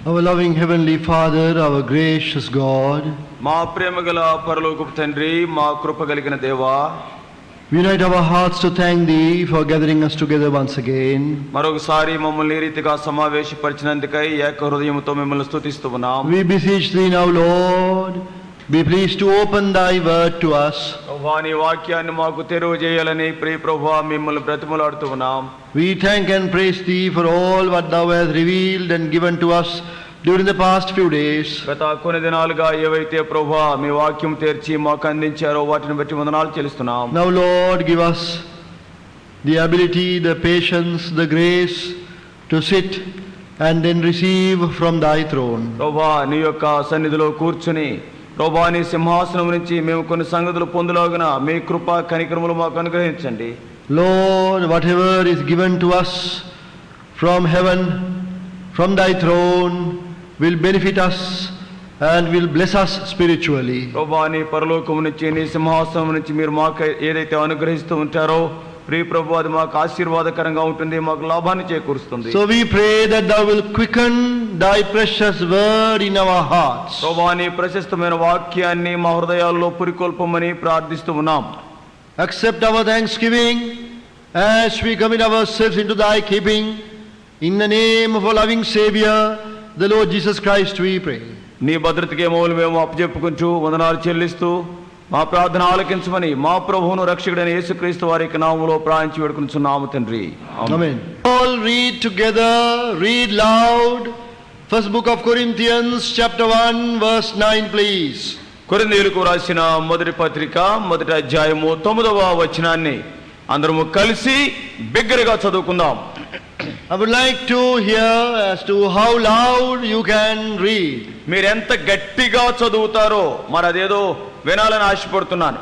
Our loving Heavenly Father, our gracious God, మా ప్రేమగల పరలోకపు తండ్రి, మా కృప కలిగిన దేవా, we unite our hearts to thank Thee for gathering us together once again. మరొకసారి మమ్మల్ని ఈ రీతిగా సమావేశపరిచినందుకై ఏక హృదయంతో మిమ్మల్ని స్తుతిస్తూ ఉన్నాం. We beseech Thee now, Lord, be pleased to open Thy word to us. ప్రభువా, నీ వాక్యాన్ని మాకు తెరువు చేయాలని ప్రియ ప్రభువా మిమ్మల్ని బ్రతిమలాడుతూ ఉన్నాం. We thank and praise Thee for all what Thou hast revealed and given to us during the past few days. గత కొన్ని దినాలుగా ఏవైతే ప్రభువా మీ వాక్యం తెరిచి మాకు అందించారో వాటిని బట్టి వందనాలు చెల్లిస్తున్నాం. Now, Lord, give us the ability, the patience, the grace to sit and then receive from Thy throne. ప్రభువా, నీ యొక్క సన్నిధిలో కూర్చుని ప్రభువా నీ సింహాసనం నుంచి మేము కొన్ని సంగతులు పొందులాగున మీ కృప కనికరములు మాకు అనుగ్రహించండి. Lord, whatever is given to us from heaven, from Thy throne, will benefit us and will bless us spiritually. ప్రభువా, నీ పరలోకం నుంచి నీ సింహాసనం నుంచి మీరు మాకు ఏదైతే అనుగ్రహిస్తూ ఉంటారో ప్రియ ప్రభు, అది మాకు ఆశీర్వాదకరంగా ఉంటుంది, మాకు లాభాన్ని చేకూరుస్తుంది. So we pray that Thou will quicken Thy precious word in our hearts. ప్రభువా, నీ ప్రశస్తమైన వాక్యాన్ని మా హృదయాల్లో పురికొల్పమని ప్రార్థిస్తూ ఉన్నాం. Accept our thanksgiving as we commit ourselves into Thy keeping. In the name of our loving Savior, the Lord Jesus Christ, we pray. నీ భద్రతకే mould మేము అప్పచెప్పుకుంటూ వందనాలు చెల్లిస్తూ మా ప్రార్థన ఆలకించమని మా ప్రభువును రక్షకుడైన యేసుక్రీస్తు వారి యొక్క నామములో ప్రార్థించి వేడుకొనుచున్నాము తండ్రి. Amen. All read together, read loud. First book of Corinthians, chapter 1, verse 9, please. కొరింథీయులకు రాసిన మొదటి పత్రిక మొదటి అధ్యాయము 9వ వచనాన్ని అందరము కలిసి బిగ్గరగా చదువుకుందాం. I would like to hear as to how loud you can read. మీరు ఎంత గట్టిగా చదువుతారో మరి అదేదో వినాలని ఆశపడుతున్నాను.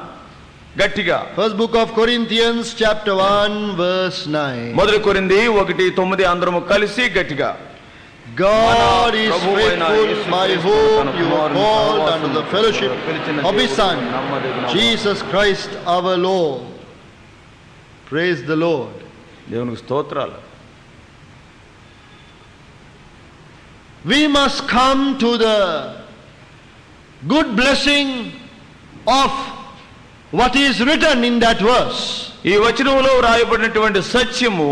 గట్టిగా. First book of Corinthians, chapter 1, verse 9. మొదటి కొరింథీ 1:9 అందరము కలిసి గట్టిగా. God is faithful, by whom you are called unto the fellowship of His Son, Jesus Christ our Lord. Praise the Lord. దేవునికి స్తోత్రాలు. We must come to the good blessing of what is written in that verse. ఈ వచనంలో రాయబడినటువంటి సత్యము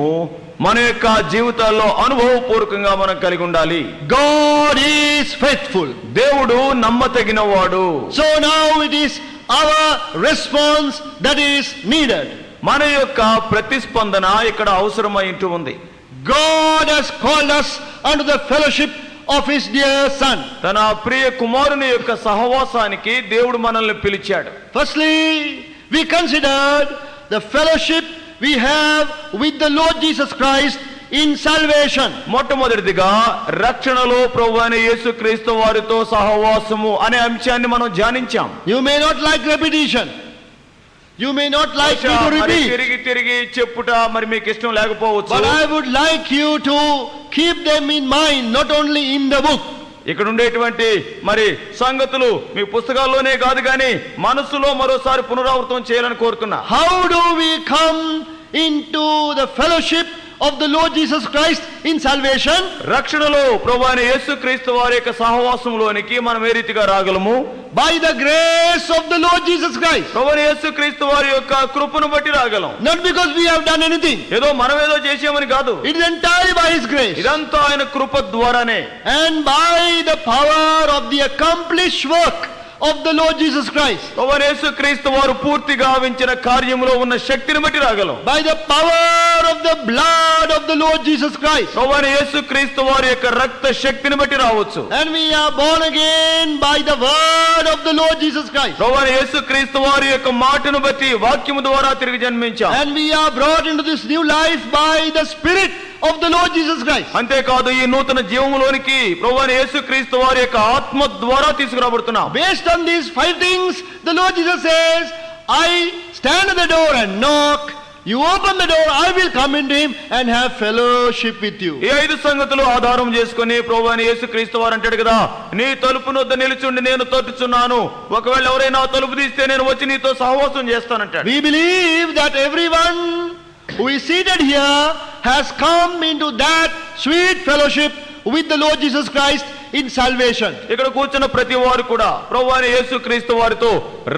మన యొక్క జీవితాల్లో అనుభవపూర్వకంగా మనం కలిగి ఉండాలి. God is faithful. దేవుడు నమ్మతగినవాడు. So now it is our response that is needed. మన యొక్క ప్రతిస్పందన ఇక్కడ అవసరమై ఉంది. God has called us unto the fellowship of His dear Son. తన ప్రియ కుమారుని యొక్క సహవాసానికి దేవుడు మనల్ని పిలిచాడు. Firstly, we considered the fellowship we have with the Lord Jesus Christ in salvation. మొట్టమొదటిదిగా రక్షణలో ప్రభువైన యేసుక్రీస్తు వారితో సహవాసము అనే అంశాన్ని మనం ధ్యానించాం. You may not like repetition. You may not like me to repeat. తిరిగి చెప్పుట మరి మీకు ఇష్టం లేకపోవచ్చు. But I would like you to keep them in mind, not only in the book. ఇక్కడ ఉండేటువంటి మరి సంగతులు మీ పుస్తకాల్లోనే కాదు కానీ మనసులో మరోసారి పునరావృతం చేయాలని కోరుతున్నా. How do we come into the fellowship of the Lord Jesus Christ in salvation? రక్షణలో ప్రభువైన యేసుక్రీస్తు వారి యొక్క సహవాసంలోనికి మనం ఏ రీతిగా రాగలము? By the grace of the Lord Jesus Christ. ప్రభువైన యేసుక్రీస్తు వారి యొక్క కృపను బట్టి రాగలం. Not because we have done anything. ఏదో మనం ఏదో చేసామని కాదు. It is entirely by His grace. ఇదంతా ఆయన కృప ద్వారానే. And by the power of the accomplished work of the Lord Jesus Christ. ప్రభువైన యేసుక్రీస్తు వారు పూర్తిగా గావించిన కార్యములో ఉన్న శక్తిని బట్టి రాగలం. By the power of the blood of the Lord Jesus Christ. ప్రభువైన యేసుక్రీస్తు వారి యొక్క రక్త శక్తిని బట్టి రావచ్చు. And we are born again by the word of the Lord Jesus Christ. ప్రభువైన యేసుక్రీస్తు వారి యొక్క మాటను బట్టి వాక్యము ద్వారా తిరిగి జన్మించాం. And we are brought into this new life by the Spirit of the Lord Jesus Christ. అంతేకాదు ఈ నూతన జీవములోనికి ప్రభువైన యేసుక్రీస్తు వారి యొక్క ఆత్మ ద్వారా తీసుకురాబడుతున్నాం. Based on these 5 things, the Lord Jesus says, I stand at the door and knock. You open the door, I will come into Him and have fellowship with you. ఈ 5 సంగతులు ఆధారం చేసుకొని ప్రభువైన యేసుక్రీస్తు వారు అంటాడు కదా, నీ తలుపు వద్ద నిలుచుండి నేను తట్టుచున్నాను, ఒకవేళ ఎవరైనా తలుపు తీస్తే నేను వచ్చి నీతో సహవాసం చేస్తానంటాడు. We believe that everyone who is seated here has come into that sweet fellowship with the Lord Jesus Christ in salvation. ఇక్కడ కూర్చున్న ప్రతి వారు కూడా ప్రభువైన యేసుక్రీస్తు వారితో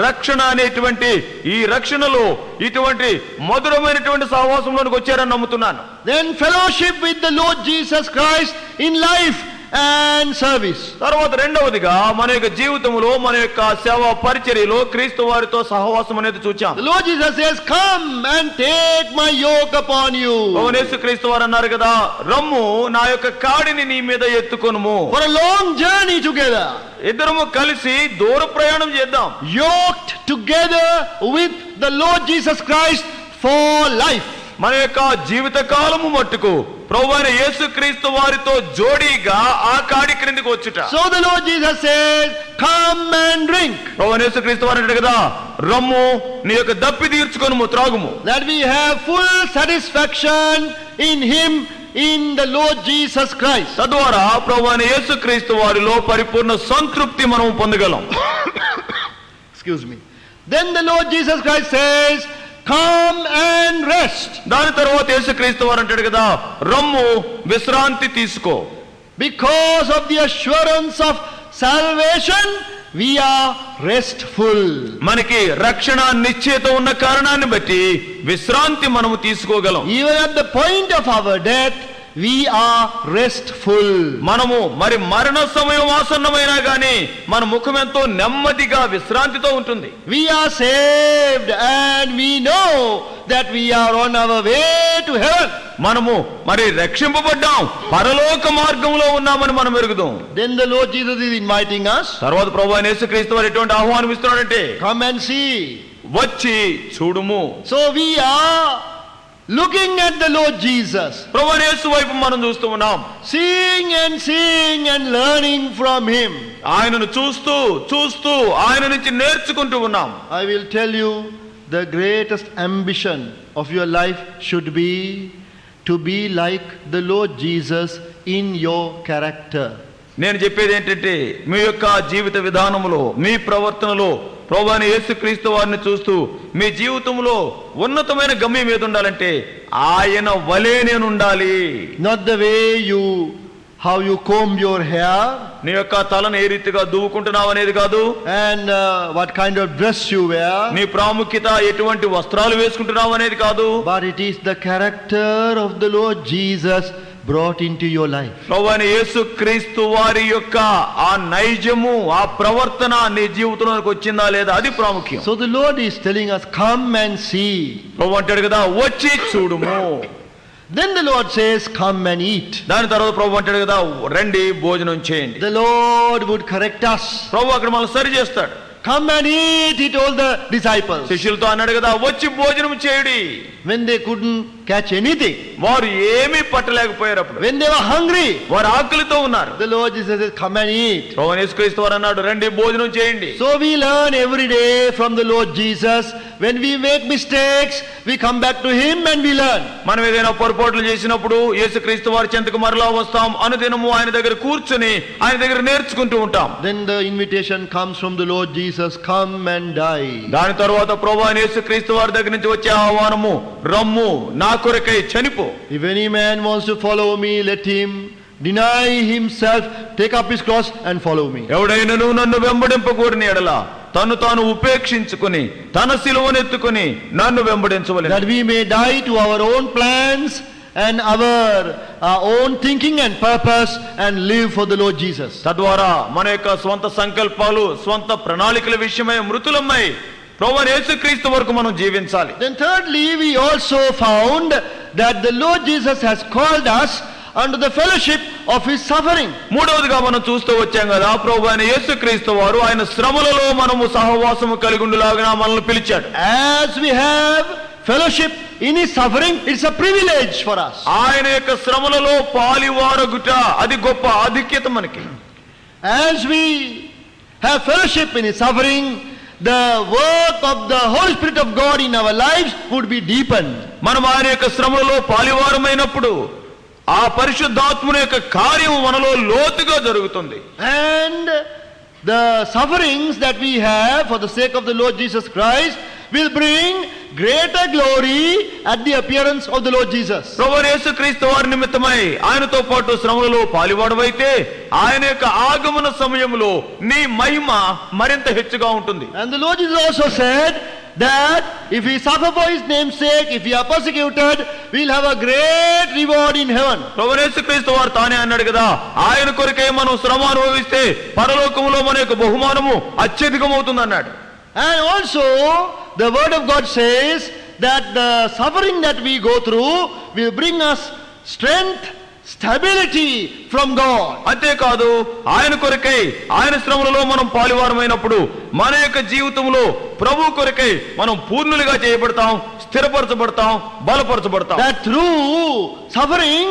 రక్షణ అనేటువంటి ఈ రక్షణలో ఇటువంటి మధురమైనటువంటి సహవాసంలోనికి వచ్చారని నమ్ముతున్నాను. Then fellowship with the Lord Jesus Christ in life and service. తర్వాత రెండవదిగా మన యొక్క జీవితంలో మన యొక్క సేవా పరిచర్యలో క్రీస్తు వారితో సహవాసం అనేది చూచాం. The Lord Jesus says, "Come and take my yoke upon you." యేసుక్రీస్తు వారు అన్నారు కదా, రమ్ము నా యొక్క కాడిని నీ మీద ఎత్తుకొనుము. For a long journey together. ఇద్దరము కలిసి దూర ప్రయాణం చేద్దాం. Yoked together with the Lord Jesus Christ for life. మన యొక్క జీవిత కాలము మట్టుకు ప్రభువైన యేసుక్రీస్తు వారితో జోడీగా ఆ కాడి క్రిందికి వచ్చుట. So the Lord Jesus says, "Come and drink." ప్రభువైన యేసుక్రీస్తు వారు అంటాడు కదా, రమ్ము నీ యొక్క దప్పి తీర్చుకొనుము, త్రాగుము. That we have full satisfaction in Him, in the Lord Jesus Christ. తద్వారా ప్రభువైన యేసుక్రీస్తు వారిలో పరిపూర్ణ సంతృప్తి మనం పొందగలం. Excuse me. Then the Lord Jesus Christ says, "Come and rest." దాని తర్వాత యేసుక్రీస్తు వారు అంటాడు కదా, రమ్ము విశ్రాంతి తీసుకో. Because of the assurance of salvation, we are restful. మనకి రక్షణ నిశ్చయిత ఉన్న కారణాన్ని బట్టి విశ్రాంతి మనము తీసుకోగలం. Even at the point of our death, we are restful. మనము మరి మరణ సమయం ఆసన్నమైనా గానీ మన ముఖం ఎంతో నెమ్మదిగా విశ్రాంతితో ఉంటుంది. We are saved and we know that we are on our way to heaven. మనము మరి రక్షింపబడ్డాం, పరలోక మార్గంలో ఉన్నామని మనం ఎరుగుదాం. Then the Lord Jesus is inviting us. తర్వాత ప్రభువైన యేసుక్రీస్తు వారు ఎటువంటి ఆహ్వానం ఇస్తున్నాడంటే, Come and see. వచ్చి చూడుము. So we are looking at the Lord Jesus, ప్రభువైన యేసు వైపు మనం చూస్తూ ఉన్నాం. seeing and learning from Him. ఆయనను చూస్తూ చూస్తూ ఆయన నుంచి నేర్చుకుంటూ ఉన్నాం. I will tell you, the greatest ambition of your life should be to be like the Lord Jesus in your character. నేను చెప్పేది ఏంటంటే, మీ యొక్క జీవిత విధానంలో, మీ ప్రవర్తనలో ప్రభువైన యేసుక్రీస్తు వారిని చూస్తూ మీ జీవితంలో ఉన్నతమైన గమ్యం ఏది ఉండాలంటే ఆయన వలే నేను ఉండాలి. Not the way how you comb your hair, నీ యొక్క తలను ఏ రీతిగా దువ్వుకుంటున్నావు అనేది కాదు, and what kind of dress you wear, నీ ప్రాముఖ్యత ఎటువంటి వస్త్రాలు వేసుకుంటున్నావు అనేది కాదు, but it is the character of the Lord Jesus brought into your life. ప్రభువైన యేసుక్రీస్తు వారి యొక్క ఆ నైజము, ఆ ప్రవర్తన నీ జీవితంలోకి వచ్చిందా లేదా, అది ప్రాముఖ్యం. So the Lord is telling us, "Come and see." ప్రభు అంటాడు కదా, వచ్చి చూడుము. Then the Lord says, "Come and eat." దాని తర్వాత ప్రభు అంటాడు కదా, రండి భోజనం చేయండి. The Lord would correct us. ప్రభు అక్కడ మనల్ని సరి చేస్తాడు. "Come and eat," he told the disciples. శిష్యులతో అన్నాడు కదా, వచ్చి భోజనం చేయుడి. When they couldn't catch anything, వారు ఏమీ పట్టలేకపోయారు. అప్పుడు when they were hungry, వారు ఆకలితో ఉన్నారు. the Lord Jesus says, "Come and eat." ప్రభువైన యేసుక్రీస్తు వారు అన్నాడు, రండి భోజనం చేయండి. So we learn every day from the Lord Jesus. When we make mistakes, we come back to Him and we learn. మనం ఏదైనా పొరపాట్లు చేసినప్పుడు యేసుక్రీస్తు వారి చెంతకు మరలా వస్తాం, అనుదినము ఆయన దగ్గర కూర్చుని ఆయన దగ్గర నేర్చుకుంటూ ఉంటాం. Then the invitation comes from the Lord Jesus, "Come and die." దాని తర్వాత ప్రభువైన యేసుక్రీస్తు వారి దగ్గర నుంచి వచ్చే ఆహ్వానము, రమ్ము నా కొరకై చనిపో. If any man wants to follow me, let him deny himself, take up his cross and follow me. ఎవడైనను నన్ను వెంబడింపకూడని ఎడల తను తాను ఉపేక్షించుకుని తన సిలువనెత్తుకుని నన్ను వెంబడించవలెను. That we may die to our own plans and our own thinking and purpose and live for the Lord Jesus. తద్వారా మన యొక్క స్వంత సంకల్పాలు, స్వంత ప్రణాళికల విషయమై మృతులమై ప్రభువైన యేసుక్రీస్తు వరకు మనం జీవించాలి. Then thirdly, we also found that the Lord Jesus has called us under the fellowship of His suffering. మూడవదిగా మనం చూస్తూ వచ్చాం కదా, ప్రభువైన యేసుక్రీస్తు వారు ఆయన శ్రమలలో మనము సహవాసము కలిగి ఉండేలాగా మనల్ని పిలిచాడు. As we have fellowship in His suffering, it's a privilege for us. ఆయన యొక్క శ్రమలలో పాలివారగుట అది గొప్ప ఆధిక్యత మనకి. As we have fellowship in His suffering, the work of the Holy Spirit of God in our lives would be deepened. మనం ఆయన యొక్క శ్రమలలో పాలివారమైనప్పుడు ఆ పరిశుద్ధాత్ముని యొక్క కార్యము మనలో లోతుగా జరుగుతుంది. And the sufferings that we have for the sake of the Lord Jesus Christ will bring greater glory at the appearance of the Lord Jesus. ప్రభువైన యేసుక్రీస్తు వారి నిమిత్తమై ఆయనతో పాటు శ్రమలలో పాలువాడవైతే ఆయన యొక్క ఆగమన సమయంలో నీ మహిమ మరింత హెచ్చుగా ఉంటుంది. And the Lord Jesus also said that if we suffer for his name's sake, if we are persecuted, we'll have a great reward in heaven. ప్రభువైన యేసుక్రీస్తు వారు తానే అన్నాడు కదా, ఆయన కొరకై మనం శ్రమ అనుభవిస్తే పరలోకములో మన యొక్క బహుమానము అత్యధికమవుతుంది అన్నాడు. And also the word of God says that the suffering that we go through will bring us strength, stability from God. అంతేకాదు ఆయన కొరకై ఆయన శ్రమలలో మనం పాలువారమైనప్పుడు మన యొక్క జీవితంలో ప్రభు కొరకై మనం పూర్ణులుగా చేయబడతాం, స్థిరపరచబడతాం, బలపరచబడతాం. That through suffering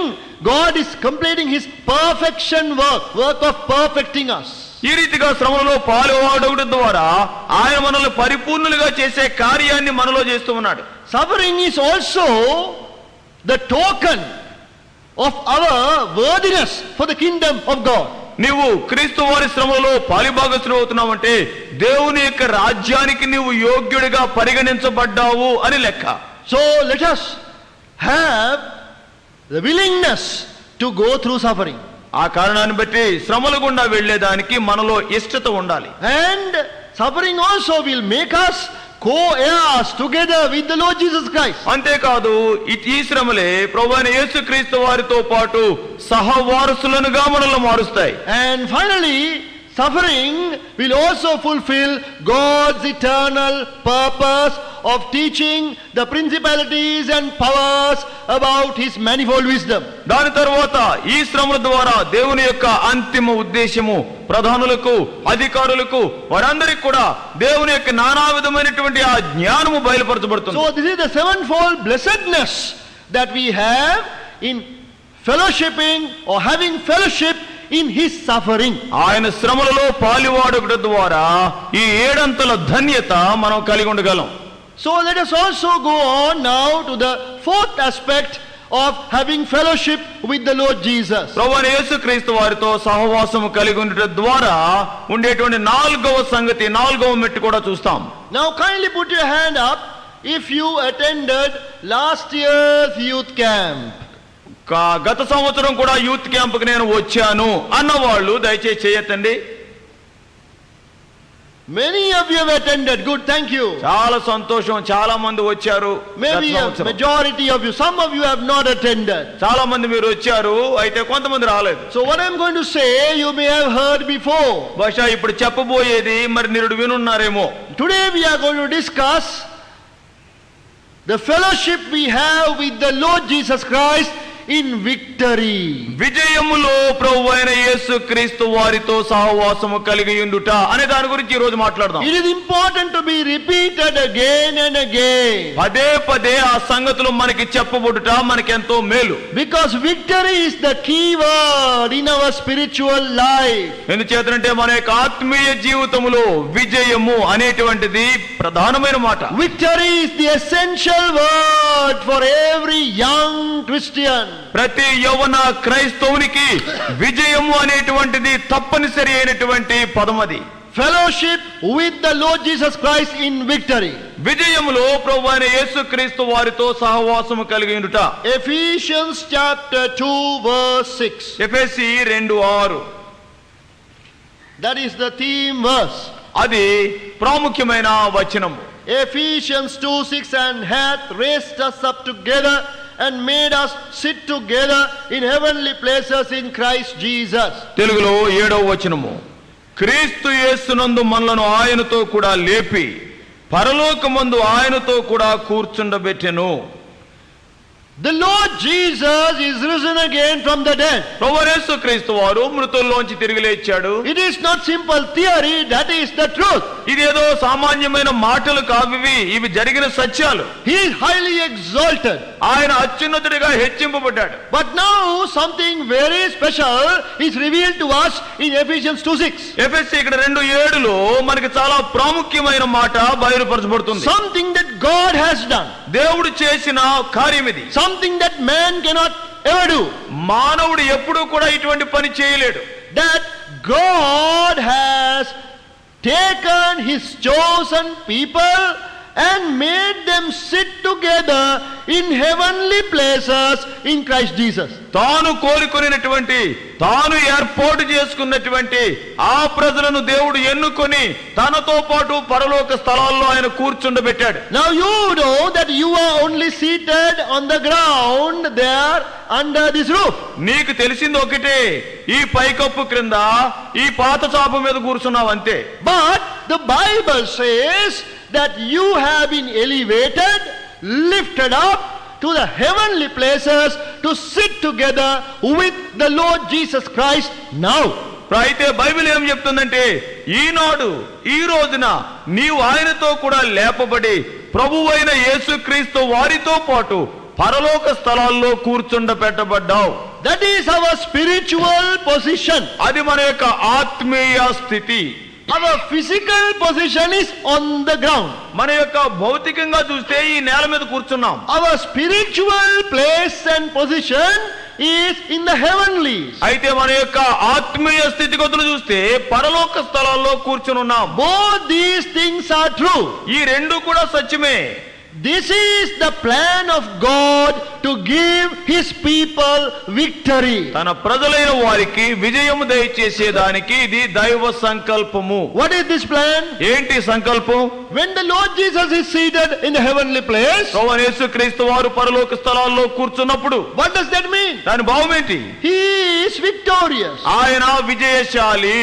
God is completing his perfection work of perfecting us. ఈ రీతిగా శ్రమలలో పాలువాడడం ద్వారా ఆయన మనల్ని పరిపూర్ణులుగా చేసే కార్యాన్ని మనలో చేస్తూ ఉన్నాడు. Suffering is also the token of our worthiness for the kingdom of God. నీవు క్రీస్తు వారి శ్రమలో పాలిభాగస్తుడు అవుతున్నావంటే దేవుని యొక్క రాజ్యానికి నీవు యోగ్యుడిగా పరిగణించబడ్డావు అని లెక్క. So let us have the willingness to go through suffering. ఆ కారణాన్ని బట్టి శ్రమల గుండా వెళ్లేదానికి మనలో ఇష్టత ఉండాలి. And suffering also will make us co-heirs together with the Lord Jesus Christ. అంతేకాదు ఈ శ్రమలే ప్రభువైన యేసుక్రీస్తు వారితో పాటు సహవారసులనుగా మనల్ని మారుస్తాయి. And finally, suffering will also fulfill God's eternal purpose of teaching the principalities and powers about his manifold wisdom. దాని తర్వాత ఈ శ్రమల ద్వారా దేవుని యొక్క అంతిమ ఉద్దేశము ప్రధానులకు, అధికారులకు, వారందరికీ కూడా దేవుని యొక్క నానా విధమైనటువంటి ఆ జ్ఞానము బయలుపరచబడుతుంది. So this is the sevenfold blessedness that we have in fellowshipping or having fellowship in his suffering. ఆయన శ్రమలలో పాలువాడడం ద్వారా ఈ ఏడంతల ధన్యత మనం కలిగి ఉండగలం. So let us also go on now to the fourth aspect of having fellowship with the Lord Jesus. ప్రభువైన యేసుక్రీస్తు వారితో సహవాసము కలిగి ఉండడం ద్వారా ఉండేటువంటి నాలుగవ సంగతి, నాలుగవ మెట్టు కూడా చూస్తాం. Now kindly put your hand up if you attended last year's youth camp. గత సంవత్సరం కూడా యూత్ క్యాంప్ కి నేను వచ్చాను అన్నవాళ్ళు దయచేసి చేయొద్దండి. Many of you have attended. Good, thank you. చాలా సంతోషం, చాలా మంది వచ్చారు. Maybe a majority of you, some of you have not attended. చాలా మంది మీరు వచ్చారు, అయితే కొంతమంది రాలేదు. So what I'm going to say you may have heard before. బహుశా ఇప్పుడు చెప్పబోయేది మరి నిరుడు వినున్నారేమో. Today we are going to discuss the fellowship we have with the Lord Jesus Christ in victory. విజయములో ప్రభువైన యేసుక్రీస్తు వారితో సహవాసము కలిగి ఉండుట అనే దాని గురించి ఈ రోజు మాట్లాడదాం. It is important to be repeated again and again. పదే పదే ఆ సంగతులు మనకి చెప్పబడుట మనకి ఎంతో మేలు. Because victory is the key word in our spiritual life. ఎందుచేతంటే మన యొక్క ఆత్మీయ జీవితములో విజయము అనేటువంటిది ప్రధానమైన మాట. Victory is the essential word for every young Christian. ప్రతి యవన క్రైస్తవునికి విజయము అనేటువంటిది తప్పనిసరి అయినటువంటి పదమది. Fellowship with the Lord Jesus Christ in victory. విజయములో ప్రభువైన యేసుక్రీస్తు వారితో సహవాసము కలిగి ఉండుట. Ephesians chapter 2 verse 6. ఎఫెసీ 2:6. That is the theme verse. అది ప్రాముఖ్యమైన వచనము. Ephesians 2:6 and hath raised us up together and made us sit together in heavenly places in Christ Jesus. తెలుగులో 7వ వచనము. క్రీస్తు యేసునందు మనలను ఆయనతో కూడా లేపి పరలోకమందు ఆయనతో కూడా కూర్చుండబెట్టెను. The Lord Jesus is risen again from the dead. ప్రభువైన యేసుక్రీస్తు వారు మృతుల్లోంచి తిరిగి లేచాడు. It is not simple theory, that is the truth. ఇదేదో సామాన్యమైన మాటలు కావివి, ఇవి జరిగిన సత్యాలు. He is highly exalted. ఆయన అత్యున్నతుడిగా హెచ్చింపబడ్డాడు. But now something very special is revealed to us in Ephesians 2:6. ఎఫెసీ 2:7లో మనకి చాలా ప్రాముఖ్యమైన మాట బయలుపరచబడుతుంది. Something that God has done. దేవుడు చేసిన కార్యం ఇది. Something that man cannot ever do. మానవుడు ఎప్పుడూ కూడా ఇటువంటి పని చేయలేడు. That God has taken his chosen people and made them sit together in heavenly places in Christ Jesus. తాను కోరుకునేటువంటి తాను ఏర్పాటు చేసుకున్నటువంటి ఆ ప్రజలను దేవుడు ఎన్నుకొని తనతో పాటు పరలోక స్థలాల్లో ఆయన కూర్చుండబెట్టాడు. Now you know that you are only seated on the ground there under this roof. నీకు తెలిసింది ఒకటే, ఈ పైకప్పు క్రింద ఈ పాత చాప మీద కూర్చున్నావు అంతే. But the Bible says that you have been elevated, lifted up to the heavenly places to sit together with the Lord Jesus Christ now. అయితే బైబిల్ ఏం చెప్తుందంటే, ఈనాడు ఈ రోజున నీవు ఆయనతో కూడా లేపబడి ప్రభువైన యేసుక్రీస్తు వారితో పాటు పరలోక స్థలాల్లో కూర్చుండబెట్టబడ్డావు. That is our spiritual position. అది మన యొక్క ఆత్మీయ స్థితి. Our physical position is on the ground. మన యొక్క భౌతికంగా చూస్తే ఈ నేల మీద కూర్చున్నాం. Our spiritual place and position is in the heavenlies. అయితే మన యొక్క ఆత్మీయ స్థితిగతులు చూస్తే పరలోక స్థలాల్లో కూర్చుని ఉన్నాం. Both these things are true. ఈ రెండు కూడా సత్యమే. This is the plan of God to give his people victory. తన ప్రజలైన వారికి విజయము దయచేసేదానికి ఇది దైవ సంకల్పము. What is this plan? ఏంటి సంకల్పం? When the Lord Jesus is seated in the heavenly place, ప్రభువైన యేసుక్రీస్తు వారు పరలోక స్థలాల్లో కూర్చున్నప్పుడు what does that mean? దాని భావం ఏంటి? He is victorious, ఆయన విజయశాలి,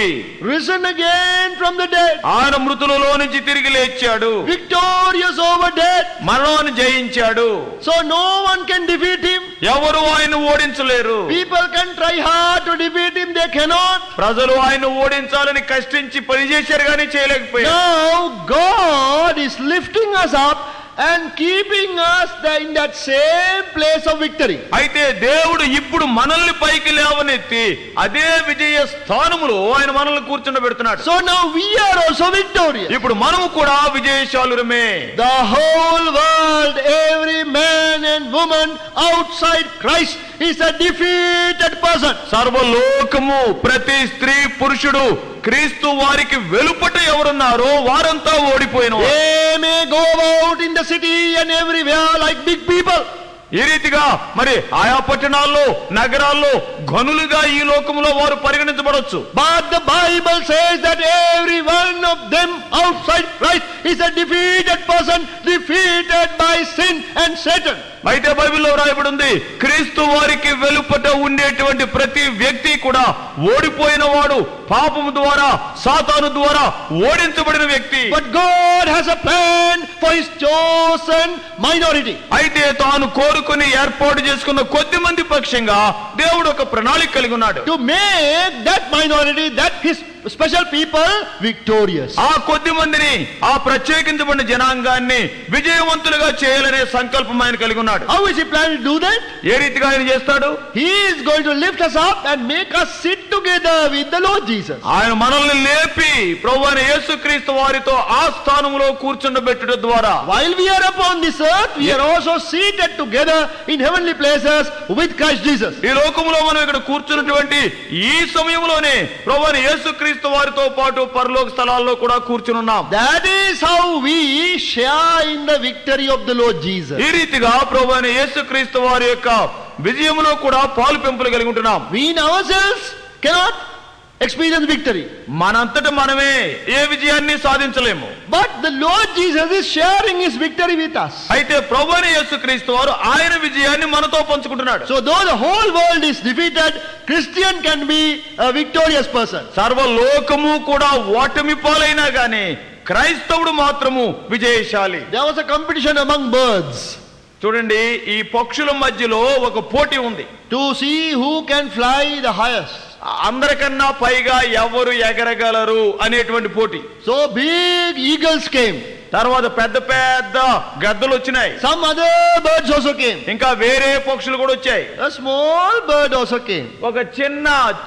risen again from the dead, ఆయన మృతులలో నుంచి తిరిగి లేచాడు, victorious over death. మరణాన్ని జయించాడు. So no one can defeat him. ఎవరు ఆయన ఓడించలేరు. People can try hard to defeat him, they cannot. ప్రజలు ఆయన ఓడించాలని కష్టించి పనిచేశారు కానీ చేయలేకపోయారు. Now God is lifting us up and keeping us in that same place of victory. అయితే దేవుడు ఇప్పుడు మనల్ని పైకి లేవనెత్తి అదే విజయ స్థానములో ఆయన మనల్ని కూర్చుండబెడుతున్నాడు. So now we are also victorious. ఇప్పుడు మనము కూడా విజయశాలురమే. The whole world, every man and woman outside Christ is a defeated person. సర్వలోకము ప్రతి స్త్రీ పురుషుడు క్రీస్తు వారికి వెలుపట ఎవరున్నారో వారంతా ఓడిపోయిన వారు. They may go out in the city and everywhere like big people. ఈ రీతిగా మరి ఆయా పట్టణాల్లో నగరాల్లో ఘనులుగా ఈ లోకంలో వారు పరిగణించబడొచ్చు. But the Bible says that every one of them outside Christ is a defeated person, defeated by sin and Satan. అయితే బైబిల్లో రాయబడి ఉంది, క్రీస్తు వారికి వెలుపట ఉండేటువంటి ప్రతి వ్యక్తి కూడా ఓడిపోయిన వాడు, పాపము ద్వారా సాతాను ద్వారా ఓడించబడిన వ్యక్తి. But God has a plan for his chosen minority. అయితే తాను కోరుకుని ఏర్పాటు చేసుకున్న కొద్ది మంది పక్షంగా దేవుడు ఒక ప్రణాళిక కలిగి ఉన్నాడు. To make that minority, that his special people victorious. ఆ కొద్ది మందిని, ఆ ప్రత్యేకించబడిన జనాంగాన్ని విజయవంతులుగా చేయాలనే సంకల్పం ఆయన కలిగి ఉన్నాడు. How is he planning to do that? ఏ రీతిగా ఆయన చేస్తాడు? He is going to lift us up and make us sit together with the Lord Jesus. ఆయన మనల్ని లేపి ప్రభువైన యేసుక్రీస్తు వారితో ఆ స్థానంలో కూర్చుండబెట్టుట ద్వారా While we are upon this earth, we are also seated together in heavenly places with Christ Jesus. ఈ లోకంలో మనం ఇక్కడ కూర్చున్నటువంటి ఈ సమయంలోనే ప్రభువైన యేసుక్రీస్తు వారితో పాటు పరలోక స్థలాల్లో కూడా కూర్చునున్నాం. That is how we share in the victory of the Lord Jesus. ఈ రీతిగా ప్రభువైన యేసుక్రీస్తు వారి యొక్క విజయములో కూడా పాలు పెంపులు కలిగి ఉంటున్నాం. We in ourselves cannot experience victory. మనంతట మనమే ఏ విజయాన్ని సాధించలేము. But the Lord Jesus is sharing his victory with us. అయితే ప్రభువైన యేసుక్రీస్తు వారు ఆయన విజయాన్ని మనతో పంచుకుంటున్నాడు. So though the whole world is defeated, Christian can be a victorious person. సర్వలోకము కూడా ఓటమి పాలైనా గానీ క్రైస్తవుడు మాత్రము విజయశాలి. There was a competition among birds చూడండి, ఈ పక్షుల మధ్యలో ఒక పోటీ ఉంది. to see who can fly the highest. అందరికన్నా పైగా ఎవరు ఎగరగలరు అనేటువంటి పోటీ. So big eagles came. తర్వాత పెద్ద పెద్ద గద్దలు వచ్చినాయి. Some other birds also came. ఇంకా వేరే పక్షులు కూడా వచ్చాయి. A small bird also came. ఒక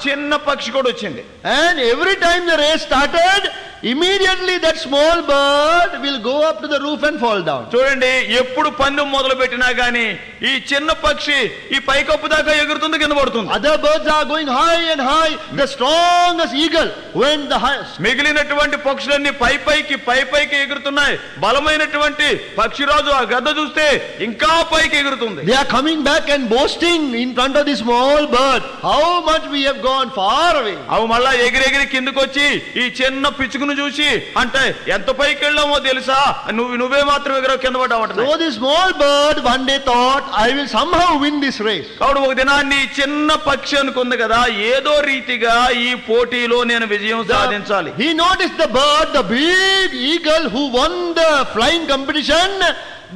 చిన్న పక్షి కూడా వచ్చింది. And every time the race started, immediately that small bird will go up to the roof and fall down. చూడండి, ఎప్పుడు పందెం మొదలు పెట్టినా గానీ ఈ చిన్న పక్షి ఈ పైకప్పు దాకా ఎగురుతుంది, కింద పడుతుంది. Other birds are going high and high. The strongest eagle went the highest. మిగిలినటువంటి పక్షులన్నీ పైకి ఎగురుతున్నాయి. బలమైనటువంటి పక్షిరాజు ఆ గద్ద చూస్తే ఇంకా పైకి ఎగురుతుంది. They are coming back and boasting in front of the small bird. How much we have gone far away. అవి మళ్ళా ఎగిరెగిరి కిందకు వచ్చి ఈ చిన్న పిచ్చుకును చూసి అంటే ఎంత పైకి వెళ్ళామో తెలుసా, నువ్వే మాత్రం ఎగరవు, కింద పడ్డావు. So the small bird one day thought, I will somehow win this race. కాబట్టి ఒక దినాన్ని చిన్న పక్షి అనుకుంది కదా, ఏదో రీతిగా ఈ పోటీలో నేను విజయం సాధించాలి. He noticed the bird, the big eagle who won the flying competition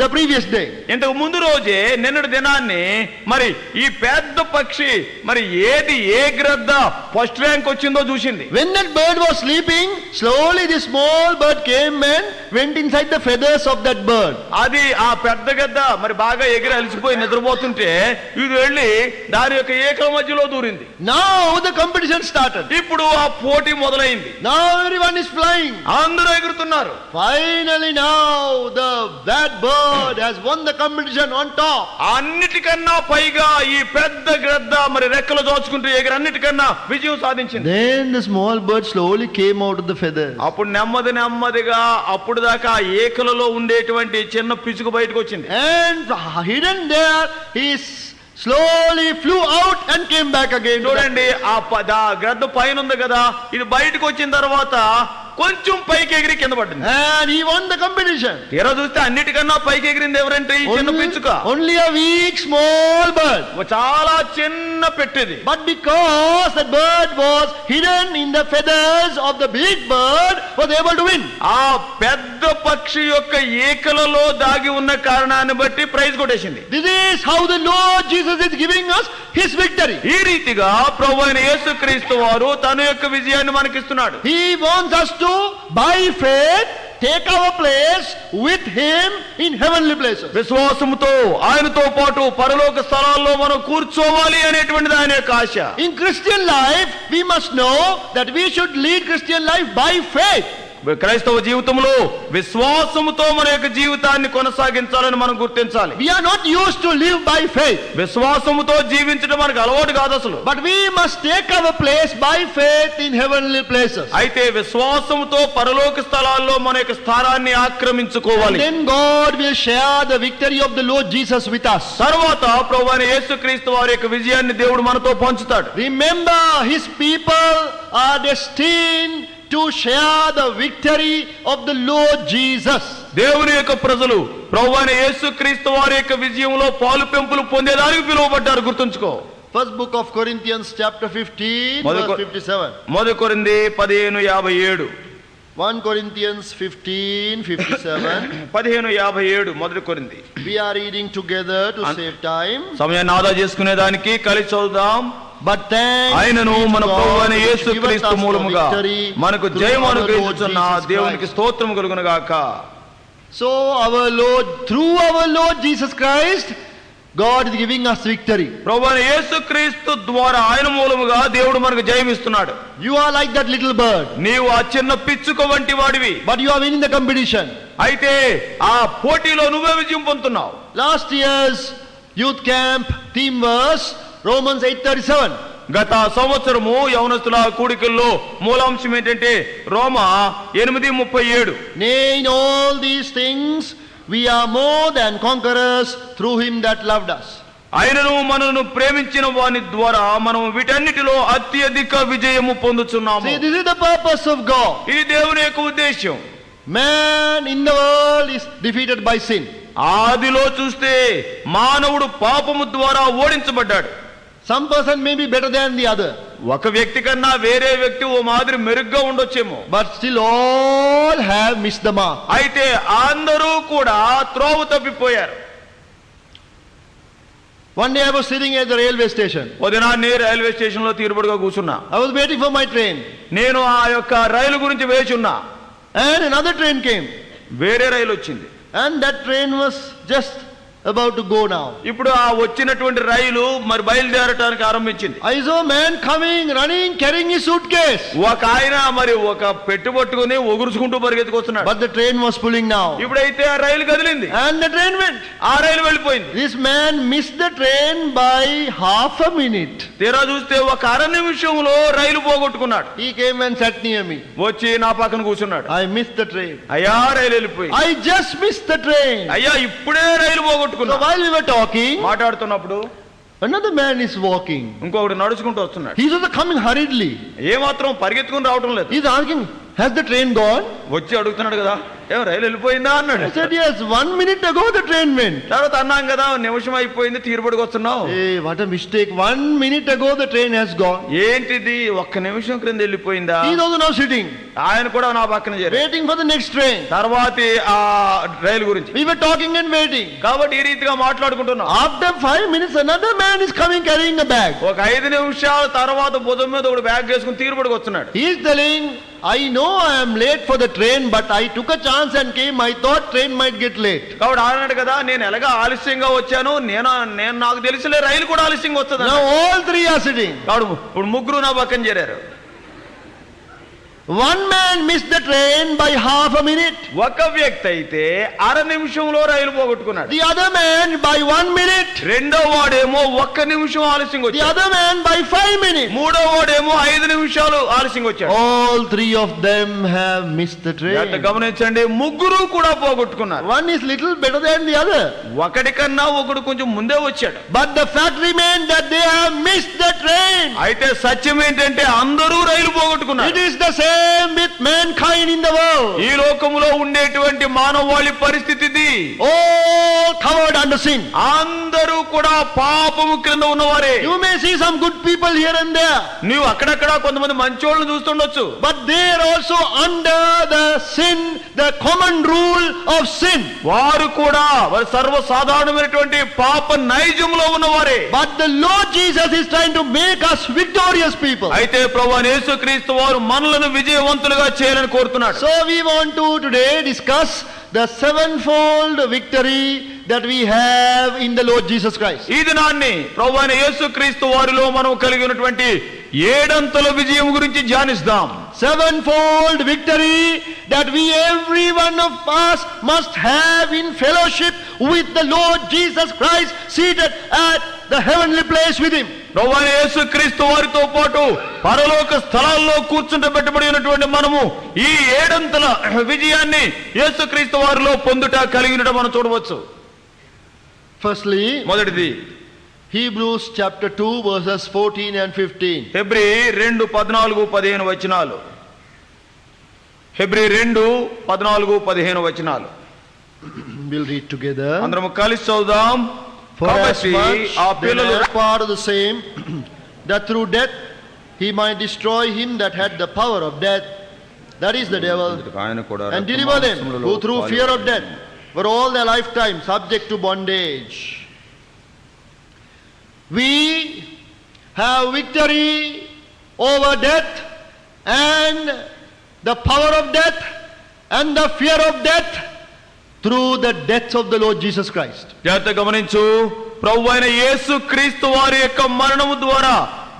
the previous day. ఇంతకు ముందు రోజే నిన్నటి దినాన్ని మరి ఈ పెద్ద పక్షి మరి ఏ గ్రద్ద ఫస్ట్ ర్యాంక్ వచ్చిందో చూసింది. When that bird was sleeping, slowly the small bird came and went inside the feathers of that bird. అది ఆ పెద్ద గద్ద మరి బాగా ఎగిరి అలసిపోయి నిద్రపోతుంటే ఇది వెళ్ళి దాని యొక్క ఏకల మధ్యలో దూరింది. Now the competition started. ఇప్పుడు ఆ పోటీ మొదలైంది. Now everyone is flying. అందరూ ఎగురుతున్నారు. Finally now that bird has won the competition on top. అన్నిటికన్నా పైగా ఈ పెద్ద గ్రద్ద మరి రెక్కలు దోచుకుంటూ ఎగిరి అన్నిటికన్నా విజయం సాధించింది. Then the small bird slowly came out of the feathers. అప్పుడు నెమ్మదిగా అప్పుడు దాకా ఏకలలో ఉండేటువంటి చిన్న పిచ్చుక బయటకు వచ్చింది. And hidden there he slowly flew out and came back again. చూడండి, ఆ గ్రద్ద పైన ఉంది కదా, ఇది బయటకు వచ్చిన తర్వాత కొంచెం పైకి ఎగిరి కింద పడింది. And he won the competition. తీరా చూస్తే అన్నిటికన్నా పైకి ఎగిరింది ఎవరంటే ఈ చిన్న పిచ్చుక. Only a weak small bird. చాలా చిన్న పెట్టిది. But because the bird was hidden in the feathers of the big bird, was able to win. ఆ పెద్ద పక్షి యొక్క ఏకలలో దాగి ఉన్న కారణాన్ని బట్టి ప్రైజ్ కొట్టేసింది. This is how the Lord Jesus is giving us his victory. ఈ రీతిగా ప్రభువైన యేసుక్రీస్తు వారు తన యొక్క విజయాన్ని మనకిస్తున్నాడు. He wants us to by faith take our place with him in heavenly places. విశ్వాసముతో ఆయనతో పాటు పరలోక స్థలాల్లో మనం కూర్చోవాలి అనేటువంటిది ఆయన యొక్క ఆశ. In Christian life we must know that we should lead Christian life by faith. క్రైస్తవ జీవితంలో విశ్వాసముతో మన యొక్క జీవితాన్ని కొనసాగించాలని మనం గుర్తించాలి. We are not used to live by faith. విశ్వాసముతో జీవించడం మనకు అలవాటు కాదు అసలు. But we must take our place by faith in heavenly places. అయితే విశ్వాసముతో పరలోక స్థలాల్లో మన యొక్క స్థానాన్ని ఆక్రమించుకోవాలి. Then God will share the victory of the Lord Jesus with us. తర్వాత ప్రభువైన యేసుక్రీస్తు వారి యొక్క విజయాన్ని దేవుడు మనతో పంచుతాడు. Remember, his people are destined to share the victory of the Lord Jesus. దేవుని యొక్క ప్రజలు ప్రభువైన యేసుక్రీస్తు వారి యొక్క విజయంలో పాలు పెంపులు పొందేదానికి పిలువబడ్డారు, గుర్తుంచుకో. First book of Corinthians chapter 15 verse 57. మొదటి కొరింథీ 15:57. 1 Corinthians 15:57. 15:57 మొదటి కొరింథీ. We are reading together to save time. సమయాన్ని ఆదా చేసుకునే దానికి కలిసి చదువుదాం. But thanks ఆయనను మన ప్రభువైన యేసుక్రీస్తు మూలముగా మనకు జయము అనుగ్రహించుచున్న దేవునికి స్తోత్రము కలుగును గాక. So through our Lord Jesus Christ, God is giving us victory. ప్రభువైన యేసుక్రీస్తు ద్వారా ఆయన మూలముగా దేవుడు మనకు జయం ఇస్తున్నాడు. You are like that little bird. నీవు ఆ చిన్న పిచ్చుక వంటి వాడివి. But you are winning the competition. అయితే ఆ పోటీలో నువ్వే విజయం పొందుతున్నావు. Last year's youth camp theme verse Romans 8:37. గత సంవత్సరము యవనస్తుల కూడికల్లో మూలాంశం ఏంటంటే రోమా 8:37. Nay, in all these things we are more than conquerors through him that loved us. ఆయనను మనను ప్రేమించిన వాని ద్వారా మనం వీటన్నిటిలో అత్యధిక విజయము పొందుచున్నాము. See, this is the purpose of God. ఇది దేవుని యొక్క ఉద్దేశం. Man in the world is defeated by sin. ఆదిలో చూస్తే మానవుడు పాపము ద్వారా ఓడించబడ్డాడు. Some person may be better than the other. ఒక వ్యక్తి కన్నా వేరే వ్యక్తి ఓ మాదిరి మెరుగ్గా ఉండొచ్చేమో. But still all have missed the mark. అయితే అందరూ కూడా త్రోవ తప్పిపోయారు. One day I was sitting at the railway station. ఉదయాన్నే రైల్వే స్టేషన్ లో తీరుబడిగా కూర్చున్నా. I was waiting for my train. నేను ఆ యొక్క రైలు గురించి వేచి ఉన్నా. And another train came. వేరే రైలు వచ్చింది. And that train was just about to go now. ఇప్పుడు ఆ వచ్చినటువంటి రైలు మరి బయలుదేరటానికి ఆరంభించింది. I saw a man coming, running, carrying his suitcase. ఒక ఆయన మరి ఒక పెట్టు పట్టుకుని ఒగురుచుకుంటూ పరిగెత్తుకొస్తున్నాడు. But the train was pulling now. ఇప్పుడైతే ఆ రైలు కదిలింది. And the train went. ఆ రైలు వెళ్ళిపోయింది. This man missed the train by half a minute. తీరా చూస్తే ఒక అర నిమిషంలో రైలు పోగొట్టుకున్నాడు. He came and sat near me. వచ్చి నా పక్కన కూర్చున్నాడు. I missed the train. అయ్యా రైలు వెళ్ళిపోయింది. I just missed the train. అయ్యా ఇప్పుడే రైలు పోగొట్టుకున్నా. So while we were talking, మాట్లాడుతున్నప్పుడు another man is walking. ఇంకొకటి నడుచుకుంటూ వస్తున్నాడు. He's also coming hurriedly. ఏమాత్రం పరిగెత్తుకుని రావటం లేదు. He's asking, has the train gone? వచ్చి అడుగుతున్నాడు కదా, ఏం రైలు వెళ్ళిపోయిందా అన్నాడు. I said, yes, 1 minute ago the train went. తర్వాత అన్నాం కదా, నిమిషం అయిపోయింది తీరుబడికి వస్తున్నావు. Hey, what a mistake. 1 minute ago the train has gone. ఏంటిది, ఒక్క నిమిషం క్రింద వెళ్ళిపోయిందా. He's also now sitting, ఆయన కూడా నా పక్కన చేరాడు, waiting for the next train. తర్వాతి ఆ రైలు గురించి We were talking and waiting. కాబట్టి ఈ రీతిగా మాట్లాడుకుంటున్నాం. After 5 minutes another man is coming carrying a bag. ఒక 5 నిమిషాల తర్వాత భుజం మీద ఒక బ్యాగ్ వేసుకుని తీరుబడికి వస్తున్నాడు. He is telling, I know I am late for the train, but I took a chance and came. I thought train might get late. కాబట్టి అన్నాడు కదా, నేను ఎలాగా ఆలస్యంగా వచ్చాను, నేను నాకు తెలిసిలే రైలు కూడా ఆలస్యంగా వస్తుంది. Now all three are sitting. కాబట్టి ఇప్పుడు ముగ్గురు నా పక్కన చేరారు. One man missed the train by half a minute. ఒక వ్యక్తి అయితే అర నిమిషంలో రైలు పోగొట్టుకున్నాడు. The other man by 1 minute. రెండో వాడేమో ఒక్క నిమిషం ఆలస్యంగా The వచ్చాడు. other man by 5 minutes. మూడో వాడేమో 5 నిమిషాలు ఆలస్యంగా వచ్చాడు. All three of them have missed the train. గమనించండి, ముగ్గురు కూడా పోగొట్టుకున్నారు. One is little better than the other. ఒకటి కన్నా ఒకడు కొంచెం ముందే వచ్చాడు. But the fact remains that they have missed the train. అయితే సత్యం ఏంటంటే అందరూ రైలు పోగొట్టుకున్నారు. It is the same with mankind in the world. ఈ లోకములో ఉండేటువంటి మానవాళి పరిస్థితి ఇది. All covered under sin. అందరూ కూడా పాపము క్రింద ఉన్నవారే. You may see some good people here and there. నీవు అక్కడక్కడ కొంతమంది మంచోళ్ళని చూస్తుండొచ్చు. But they are also under the sin, the common rule of sin. వారు కూడా సర్వసాధారణమైనటువంటి పాప నైజంలో ఉన్నవారే. But the Lord Jesus is trying to make us victorious people. అయితే ప్రభువైన యేసుక్రీస్తు వారు మనలను విజయవంతులుగా చేయాలని కోరుతున్నాడు. So we want to today discuss the sevenfold victory that we have in the Lord Jesus Christ. ఈ దినాన్ని ప్రభువైన యేసుక్రీస్తు వారిలో మనం కలిగి ఉన్నటువంటి ఏడంతల విజయం గురించి ధ్యానిస్తాం. Sevenfold victory that we, every one of us, must have in fellowship with the Lord Jesus Christ, seated at the heavenly place with him. ప్రభువైన యేసుక్రీస్తు వారితో పాటు పరలోక స్థలాల్లో కూర్చుంటబెట్టబడి ఉన్నటువంటి మనము ఈ ఏడంతల విజయాన్ని యేసుక్రీస్తు వారిలో పొందుట కలిగి ఉండటం మనం చూడవచ్చు. Firstly, మొదటిది Hebrews chapter 2 verses 14 and 15. Hebrew 2:14-15 వచనాలు. హెబ్రీ 2:14-15 వచనాలు. We'll read together. అందరం కలిసి చదువుదాం. For as కాబట్టి much ఆ then పిల్లలు as part of the same, that through death he might destroy him that had the power of death, that is the devil, and deliver them who through fear of death were all their lifetime subject to bondage. We have victory over death and the power of death and the fear of death through the death of the Lord Jesus Christ. జాగ్రత్తగా గమనించు, ప్రభువైన యేసుక్రీస్తు వారి యొక్క మరణము ద్వారా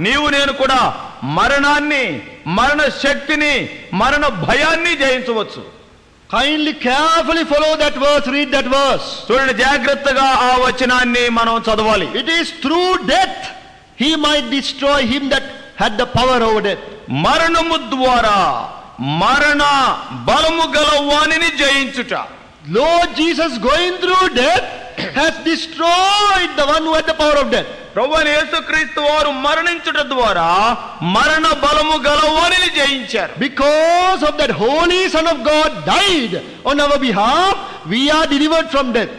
నీవు నేను కూడా మరణాన్ని, మరణ శక్తిని, మరణ భయాన్ని జయించవచ్చు. Kindly, carefully follow that verse, read that verse. చూడండి, జాగ్రత్తగా ఆ వచనాన్ని మనం చదవాలి. It is through death he might destroy him that had the power over death. మరణము ద్వారా మరణ బలము గల వానిని జయించుట. Lord Jesus going through death has destroyed the one who had the power of death. ప్రభువైన యేసుక్రీస్తు వారు మరణించుట ద్వారా మరణ బలము గల వానిని జయించారు. Because of that holy Son of God died on our behalf, we are delivered from death.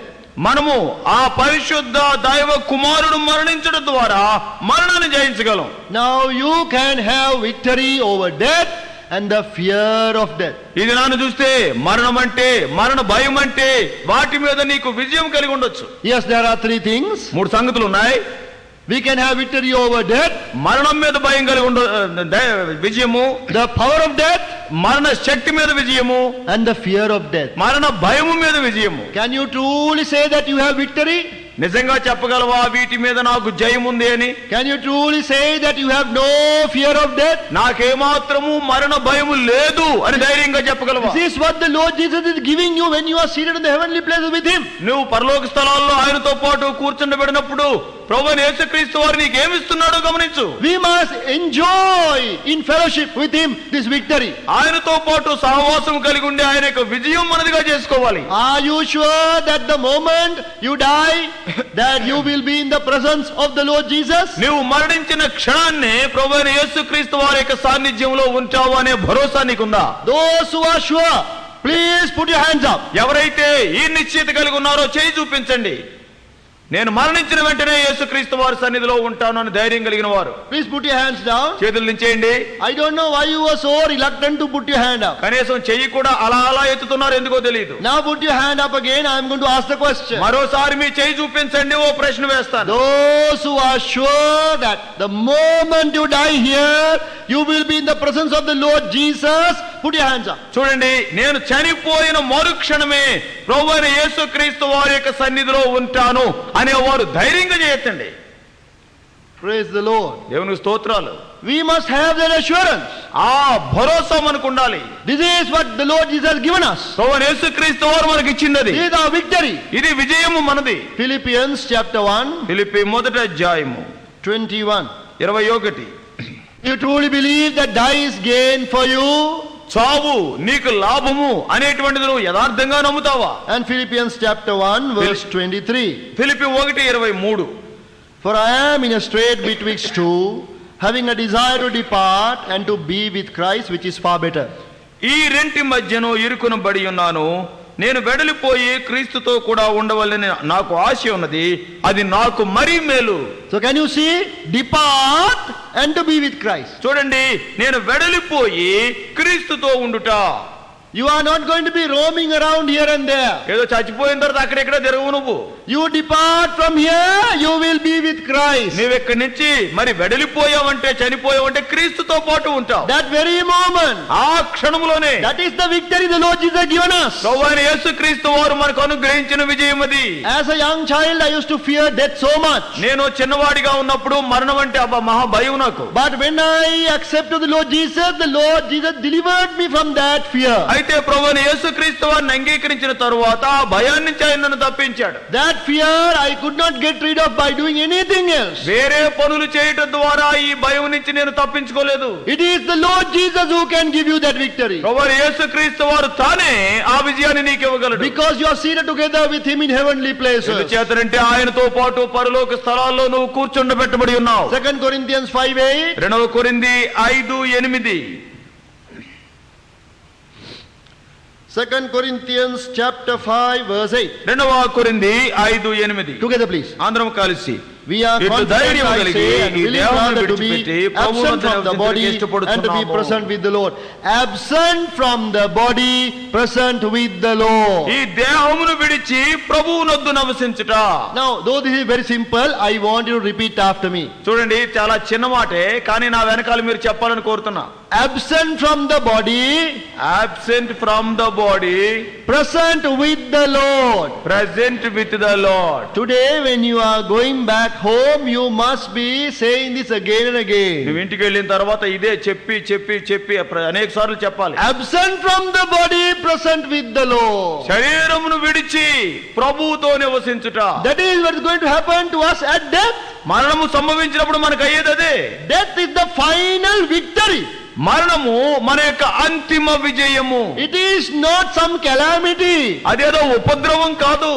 మనము ఆ పరిశుద్ధ దైవ కుమారుడు మరణించుట ద్వారా మరణాన్ని జయించగలం. Now you can have victory over death and the fear of death. ఇది నాను చూస్తే మరణం అంటే, మరణ భయం అంటే వాటి మీద నీకు విజయం కలిగి ఉండొచ్చు. Yes, there are three things. 3 సంగతులు ఉన్నాయి. We can have victory over death, మరణం మీద భయం కలిగి విజయము, the power of death, మరణ శక్తి మీద విజయము, and the fear of death. మరణ భయము మీద విజయము. Can you truly say that you have victory? నిజంగా చెప్పగలవా వీటి మీద నాకు జయం ఉంది అని? Can you truly say that you have no fear of death? నాకేమాత్రము మరణ భయము లేదు అని ధైర్యంగా చెప్పగలవా? This is what the Lord Jesus is giving you when you are seated in the heavenly places with him. నువ్వు పరలోక స్థలాల్లో ఆయనతో పాటు కూర్చుండబడినప్పుడు ప్రభువైన యేసుక్రీస్తు వారు నీకేమిస్తున్నాడో గమనించు. We must enjoy in fellowship with him this victory. ఆయనతో పాటు సహవాసం కలిగి ఉండి ఆయన యొక్క విజయం మనదిగా చేసుకోవాలి. Are you sure that the moment you die that you will be in the presence of the Lord Jesus? నువ్వు మరణించిన క్షణాన్నే ప్రభువైన యేసుక్రీస్తు వారి యొక్క సాన్నిధ్యంలో ఉంటావు అనే భరోసా నీకుందా? Those who are sure, please put your hands up. ఎవరైతే ఈ నిశ్చయిత కలిగి ఉన్నారో చేయి చూపించండి. నేను మరణించిన వెంటనే యేసుక్రీస్తు వారి సన్నిధిలో ఉంటాను అని ధైర్యం కలిగిన వారు Please put your hands down. చేతులు దించేయండి. I don't know why you were so reluctant to put your hand up. కనీసం చెయ్యి కూడా అలా ఎత్తుతున్నారు, ఎందుకో తెలియదు. Now put your hand up again. I am going to ask the question. మరోసారి మీ చెయ్యి చూపించండి, ఓ ప్రశ్న వేస్తాను. Those who are sure that the moment you die here, you will be in the presence of the Lord Jesus, put your hands up. చూడండి, నేను చనిపోయిన మరుక్షణమే ప్రభువైన యేసుక్రీస్తు వారి యొక్క సన్నిధిలో ఉంటాను అనేవారు ధైర్యంగా చేయొచ్చండి. Praise the Lord. దేవునికి స్తోత్రాలు. We must have that assurance. ఆ భరోసా మనకు ఉండాలి. This is what the Lord Jesus has given us. ప్రభువైన యేసుక్రీస్తు వారు మనకి ఇచ్చినది. This is our victory. ఇది విజయము మనది. Philippians chapter 1, ఫిలిప్పీ మొదటి అధ్యాయము 21. 21. You truly believe that die is gain for you? చావు నీకు లాభము అనేటువంటిది నువ్వు యథార్థంగా నమ్ముతావా? And Philippians chapter 1 verse 23. Philippi 1:23. For I am in a strait betwixt two, having a desire to depart and to be with Christ, which is far better. ఈ రెంటి మధ్యను ఇరుకునబడి ఉన్నాను, నేను వెడలిపోయి క్రీస్తుతో కూడా ఉండవలని నాకు ఆశ ఉన్నది, అది నాకు మరీ మేలు. So can you see? Depart and to be with Christ. చూడండి, నేను వెడలిపోయి క్రీస్తుతో ఉండుట. You are not going to be roaming around here and there. ఏదో చచ్చిపోయిన తర్వాత అక్కడెక్కడ తిరగవు నువ్వు. You depart from here, you will be with Christ. నీవు ఇక్కడి నుంచి మరి వెడలిపోయావంటే, చనిపోయావంటే క్రీస్తుతో పాటు ఉంటావు. That very moment, ఆ క్షణంలోనే that is the victory the Lord Jesus has given us. ప్రభువైన యేసుక్రీస్తు వారు మనకు అనుగ్రహించిన విజయం అది. As a young child, I used to fear death so much. నేను చిన్నవాడిగా ఉన్నప్పుడు మరణం అంటే అబ్బా మహా భయం నాకు. But when I accepted the Lord Jesus delivered me from that fear. అయితే ప్రభువైన యేసుక్రీస్తు వారిని అంగీకరించిన తరువాత ఆ భయాన్ని నుంచి ఆయన నన్ను తప్పించాడు. That fear I could not get rid of by doing anything else. వేరే పనులు చేయటం ద్వారా ఈ భయం నుంచి నేను తప్పించుకోలేదు. It is the Lord Jesus who can give you that victory. ప్రభువైన యేసుక్రీస్తు వారు తానే ఆ విజయాన్ని నీకు ఇవ్వగలడు. Because you are seated together with him in heavenly places. ఎందుచేతనంటే ఆయనతో పాటు పరలోక స్థలాల్లో నువ్వు కూర్చుండబెట్టబడి ఉన్నావు. 2 Corinthians 5:8. 2 కొరింథీ 5:8. 2 Corinthians chapter 5 verse 8. 2 కొరింథీ 5:8. Together please. అందరం కలిసి We are confident, I say, and willing rather to be absent from the body and to be present with the Lord. Absent from the body, present with the Lord. ఈ దేహమును విడిచి ప్రభువునొద్దు నివసించుట. Now, though this is very simple, I want you to repeat after me. చూడండి, చాలా చిన్న మాటే, కానీ నా వెనకాల మీరు చెప్పాలని కోరుతున్నా. Absent from the body, absent from the body, present with the Lord. present with the Lord. Today, when you are going back home, you must be saying this again and again. నువ్వు ఇంటికి వెళ్ళిన తర్వాత ఇదే చెప్పి చెప్పి చెప్పి అనేక సార్లు చెప్పాలి. Absent from the body, present with the Lord. శరీరమును విడిచి ప్రభువుతో నివసించుట. That is what is going to happen to us at death. మరణము సంభవించినప్పుడు మనకు అయ్యేది అదే. Death is the final victory. మరణము మన యొక్క అంతిమ విజయము. It is not some calamity. అదేదో ఉపద్రవం కాదు.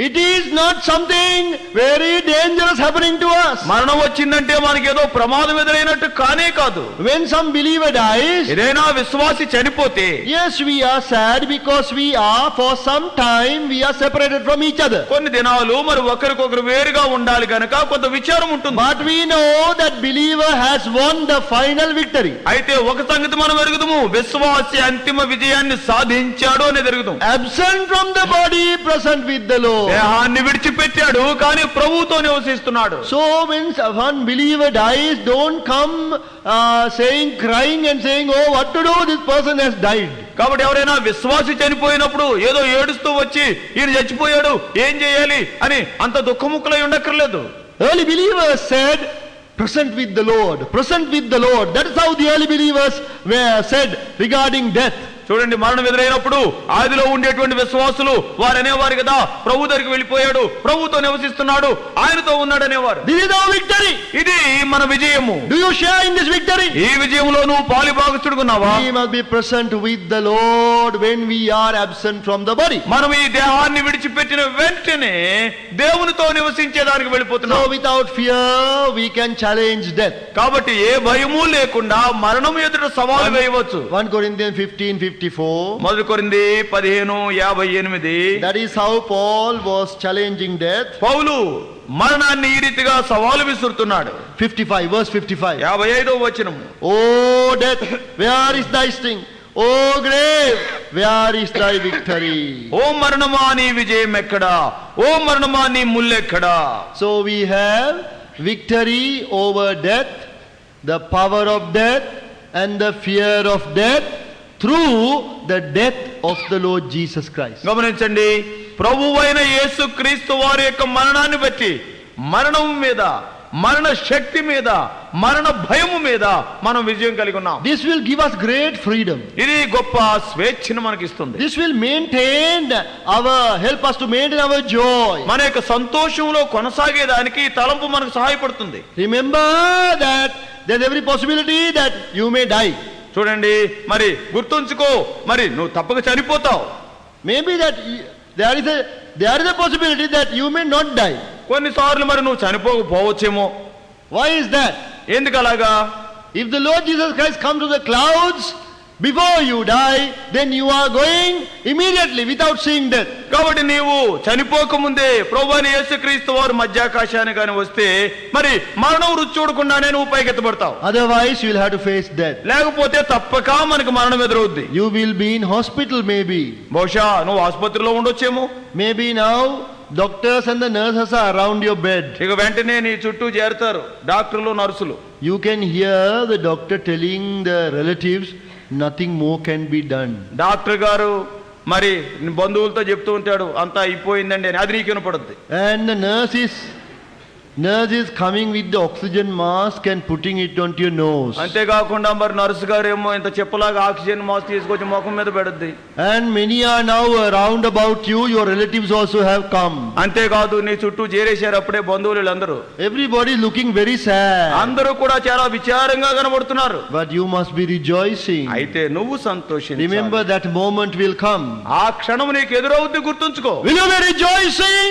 It is not something very dangerous happening to us. మరణం వచ్చిందంటే మనకి ఏదో ప్రమాదం ఎదురైనట్టు కానే కాదు. When some believer dies, ఏదైనా విశ్వాసి చనిపోతే, yes, we are sad because we are for some time we are separated from each other. కొన్ని దినాలు మరి ఒకరికొకరు వేరుగా ఉండాలి గనక కొంత విచారం ఉంటుంది. But we know that believer has won the final victory. అయితే ఒక సంగతి మనం ఎరుగుదాము, విశ్వాసి అంతిమ విజయాన్ని సాధించాడు అని ఎరుగుదాం. Absent from the body, present with the Lord. దేహాన్ని విడిచిపెట్టాడు కానీ ప్రభువుతో నివసిస్తున్నాడు. So when one believer dies, don't come crying and saying, oh, what to do, this person has died. కాబట్టి ఎవరైనా విశ్వాసి చనిపోయినప్పుడు ఏదో ఏడుస్తూ వచ్చి ఈయన చచ్చిపోయాడు ఏం చేయాలి అని అంత దుఃఖముఖులై ఉండక్కర్లేదు. Early believers said, present with the Lord, present with the Lord. That is how the early believers were said regarding death. చూడండి, మరణం ఎదురైనప్పుడు ఆదిలో ఉండేటువంటి విశ్వాసులు వారు అనేవారు కదా, ప్రభు దగ్గరికి వెళ్ళిపోయాడు, ప్రభుతో నివసిస్తున్నాడు, ఆయనతో ఉన్నాడు అనేవారు. This is our victory. ఇది మన విజయము. Do you share in this victory? ఈ విజయంలో నువ్వు పాలుభాగస్తుడుకున్నావా? We must be present with the Lord when we are absent from the body. మనం ఈ దేహాన్ని విడిచిపెట్టిన వెంటనే దేవునితో నివసించేదానికి వెళ్ళిపోతున్నాం. So without fear we can challenge death. కాబట్టి ఏ భయము లేకుండా మరణం ఎదుట సవాలు వేయవచ్చు. 1 Corinthians 15:54. మొదటి కొరింథీ 15:58. That is how Paul was challenging death. పౌలు మరణాన్ని ఈ రీతిగా సవాలు విసురుతున్నాడు. 55 verse 55. 55వ వచనము. O death, where is thy sting? O grave, where is thy victory? ఓ మరణమా నీ విజయం ఎక్కడా? ఓ మరణమా నీ ముల్లెక్కడా? So we have victory over death, the power of death and the fear of death through the death of the Lord Jesus Christ. గమనించండి, ప్రభువైన యేసుక్రీస్తు వారి యొక్క మరణాన్ని బట్టి మరణం మీద, మరణ శక్తి మీద, మరణ భయము మీద మనం విజయం కలిగి ఉన్నాం. This will give us great freedom. ఇది గొప్ప స్వేచ్ఛను మనకి ఇస్తుంది. This will help us to maintain our joy. మన యొక్క సంతోషంలో కొనసాగేదానికి ఈ తలంపు మనకు సహాయపడుతుంది. Remember that there's every possibility that you may die. చూడండి, మరి గుర్తుంచుకో, మరి నువ్వు తప్పక చనిపోతావు. Maybe that there is a possibility that you may not die. కొన్నిసార్లు మరి నువ్వు చనిపోకపోవచ్చేమో. Why is that? ఎందుకు అలాగా? If the Lord Jesus Christ comes to the clouds before you die, then you are going immediately without seeing death. కాబట్టి నీవు చనిపోకముందే ప్రభువైన యేసుక్రీస్తు వారు మధ్యాకాశానికి గాని వస్తే మరి మరణం రుచి చూడకుండానే నువ్వు పైకెత్తబడతావు. Otherwise you will have to face death. లేకపోతే తప్పక మనకు మరణం ఎదురవుద్ది. You will be in hospital maybe. బహుశా నువ్వు ఆసుపత్రిలో ఉండొచ్చేమో. Maybe now doctors and the nurses are around your bed. ఇక వెంటనే నీ చుట్టూ చేరుతారు డాక్టర్లు, నర్సులు. You can hear the doctor telling the relatives nothing more can be done. Doctor గారు మరి బంధువులతో చెప్తూ ఉంటాడు, అంతా అయిపోయిందండి అని. అది నీకు వినపడుద్ది. And the nurse is coming with the oxygen mask and putting it onto your nose. అంతేకాకుండా మరి నర్సు గారు ఏమో ఇంత చెప్పలాగా ఆక్సిజన్ మాస్క్ తీసుకొచ్చి ముఖం మీద పెడుద్ది. And many are now around about you. Your relatives also have come. అంతేకాదు, నీ చుట్టూ చేరేశారు అప్పుడే బంధువులు అందరూ. Everybody is looking very sad. అందరూ కూడా చాలా విచారంగా కనబడుతున్నారు. But you must be rejoicing. అయితే నువ్వు సంతోషించాలి. Remember that moment will come. ఆ క్షణం నీకు ఎదురవుద్ది, గుర్తుంచుకో. Will you be rejoicing?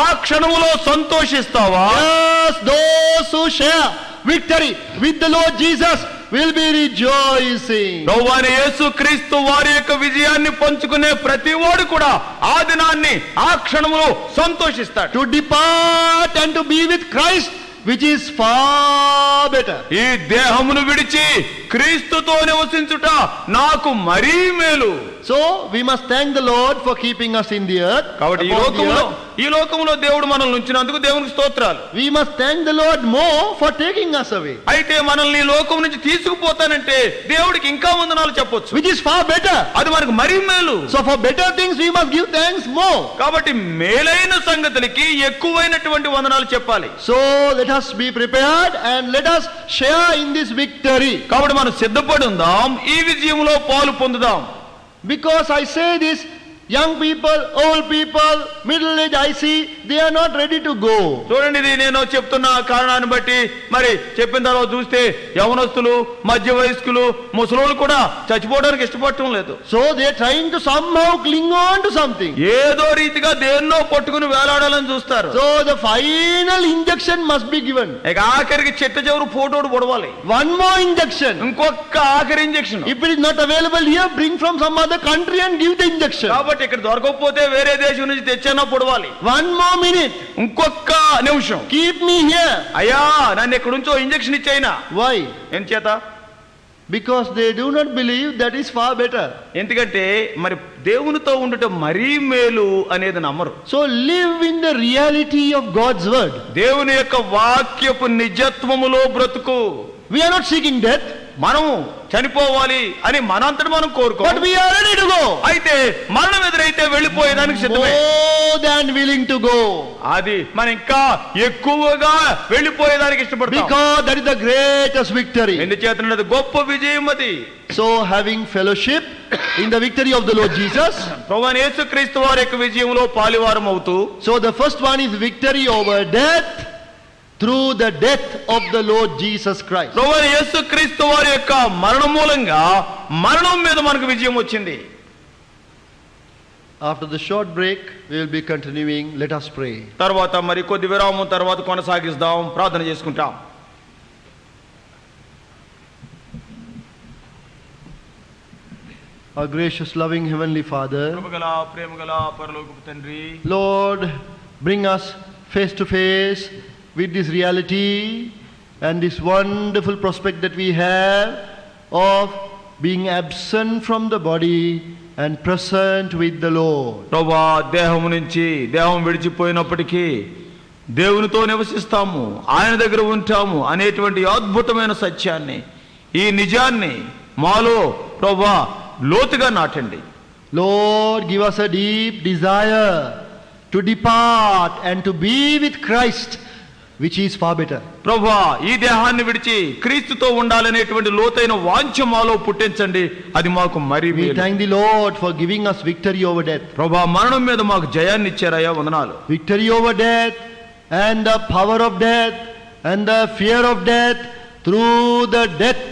ఆ క్షణములో సంతోషిస్తావా? Yes, those who share victory with the Lord Jesus will be rejoicing. ప్రభువైన యేసుక్రీస్తు వారి యొక్క విజయాన్ని పంచుకునే ప్రతి వాడు కూడా ఆ దినాన్ని, ఆ క్షణములో సంతోషిస్తాడు. To depart and to be with Christ, which is far better. ఈ దేహమును విడిచి క్రీస్తుతో నివసించుట నాకు మరీ మేలు. So we must thank the Lord for keeping us in the earth. కాబట్టి ఈ లోకములో దేవుడు మనల్ని ఉంచినందుకు దేవునికి స్తోత్రాలు. We must thank the Lord more for taking us away. అయితే మనల్ని ఈ లోకం నుంచి తీసుకుపోతానంటే దేవుడికి ఇంకా వందనాలు చెప్పొచ్చు. Which is far better. అది మనకు మరీ మేలు. So for better things we must give thanks more. కాబట్టి మేలైన సంగతులకి ఎక్కువైనటువంటి వందనాలు చెప్పాలి. So let us be prepared and let us share in this victory. కాబట్టి మనం సిద్ధపడి ఉందాం, ఈ విజయంలో పాలు పొందుదాం. Because I say this, young people, old people, middle age, I see they are not ready to go. చూడండి, ఇది నేను చెప్తున్న కారణాన్ని బట్టి మరి చెప్పిన తర్వాత చూస్తే యవనస్తులు, మధ్య వయస్కులు, ముసలోళ్ళు కూడా చచ్చిపోవడానికి ఇష్టపడటం లేదు. So they are trying to somehow cling on to something. ఏదో రీతిగా దేన్నో పట్టుకుని వేలాడాలని చూస్తారు. So the final injection must be given. ఇక ఆఖరికి చెట్ట చివరి ఫోటోడు పొడవాలి. One more injection. ఇంకొక ఆఖరి injection. If it is not available here, bring from some other country and give the injection. కాబట్టి ఇక్కడ దొరకకపోతే వేరే దేశం నుంచి తెచ్చన్నా పొడవాలి. One more minute. ఇంకొక నిమిషం. Keep me here. అయ్యా, నన్ను ఇక్కడ నుంచో ఇంజెక్షన్ ఇచ్చాయినా. Why? ఏం చేత? Because they do not believe that is far better. ఎందుకంటే మరి దేవునితో ఉండటం మరీ మేలు అనేది నమ్మరు. So live in the reality of God's word. దేవుని యొక్క వాక్యపు నిజత్వములో బ్రతుకు. We are not seeking death. మనము చనిపోవాలి అని మనంతటి మనం కోరుకో. But we are ready to go. అయితే మరణం ఎదురైతే వెళ్ళిపోయేదానికి సిద్ధమే. More than willing to go. అది మనం ఇంకా ఎక్కువగా వెళ్ళిపోయేదానికి ఇష్టపడతాం. Because that is the greatest victory. ఎందుచేతనది గొప్ప విజయం అది. So having fellowship in the victory of the Lord Jesus. ప్రభువైన యేసుక్రీస్తు వారి యొక్క విజయంలో పాలివారం అవుతూ. So the first one is victory over death through the death of the Lord Jesus Christ. ప్రభువైన యేసుక్రీస్తు వారి యొక్క మరణం మూలంగా మరణం మీద మనకు విజయం వచ్చింది. After the short break we will be continuing. Let us pray. తర్వాత మరి కొద్ది విరామం తర్వాత కొనసాగిద్దాం, ప్రార్థన చేసుకుంటాం. Our gracious loving heavenly Father, కృపగల ప్రేమగల పరలోకపు తండ్రి, Lord, bring us face to face with this reality and this wonderful prospect that we have of being absent from the body and present with the Lord. ప్రభువా, దేహం నుంచి దేహం విడిచిపోయినప్పటికీ దేవునితో నివసిస్తాము, ఆయన దగ్గర ఉంటాము అనేటువంటి అద్భుతమైన సత్యాన్ని, ఈ నిజాన్ని మాలో ప్రభువా లోతుగా నాటండి. Lord, give us a deep desire to depart and to be with Christ, which is far better. ప్రభువా, ఈ దేహాన్ని విడిచి క్రీస్తుతో ఉండాలనేటువంటి లోతైన వాంఛ మాలో పుట్టించండి, అది మాకు మరి We thank the Lord for giving us victory over death. ప్రభువా, మరణం మీద మాకు జయాన్ని ఇచ్చారయ్యా, వందనాలు. Victory over death and the power of death and the fear of death through the death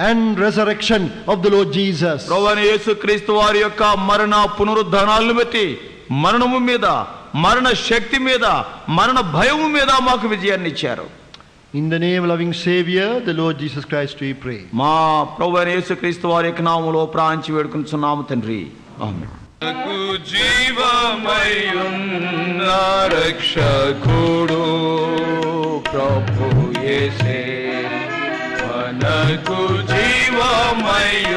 and resurrection of the Lord Jesus. ప్రభువైన యేసుక్రీస్తు వారి యొక్క మరణ పునరుద్ధానాలను బట్టి మరణము మీద, మరణ శక్తి మీద, మరణ భయము మీద మాకు విజయాన్ని ఇచ్చారు. In the name of loving Savior, the Lord Jesus Christ, we pray. మా ప్రభువైన యేసుక్రీస్తు వారి యొక్క నామములో ప్రార్థించి వేడుకొనుచున్నాము తండ్రి, ఆమేన్. మనకు జీవమయున్న రక్షకుడు ప్రభు యేసే, మనకు జీవమయ